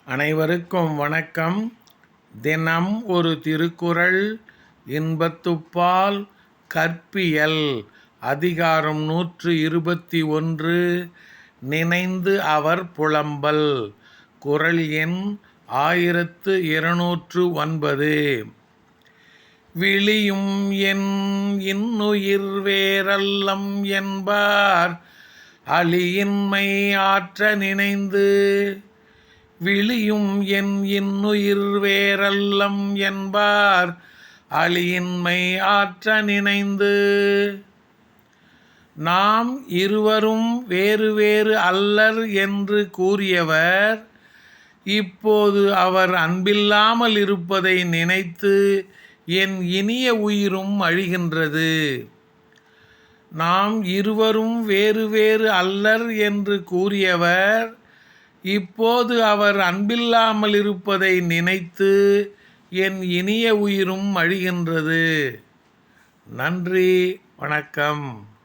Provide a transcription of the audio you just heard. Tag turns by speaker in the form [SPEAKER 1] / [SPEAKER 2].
[SPEAKER 1] அனைவருக்கும் வணக்கம். தினம் ஒரு திருக்குறள். இன்பத்துப்பால் கற்பியல். அதிகாரம் 121. நினைந்து அவர் புலம்பல். குறள் எண் 1209. விளியும் என் இன்னுயிர் வேறல்லம் என்பார் அளியின்மை ஆற்ற நினைந்து. விளியும் என் இன்னுயிர் வேறல்லம் என்பார் அளியின்மை ஆற்ற நினைந்து. நாம் இருவரும் வேறு வேறு அல்லர் என்று கூறியவர் இப்போது அவர் அன்பில்லாமல் இருப்பதை நினைத்து என் இனிய உயிரும் அழிகின்றது. நாம் இருவரும் வேறு வேறு அல்லர் என்று கூறியவர் இப்போது அவர் அன்பில்லாமல் இருப்பதை நினைத்து என் இனிய உயிரும் அழிகின்றது. நன்றி, வணக்கம்.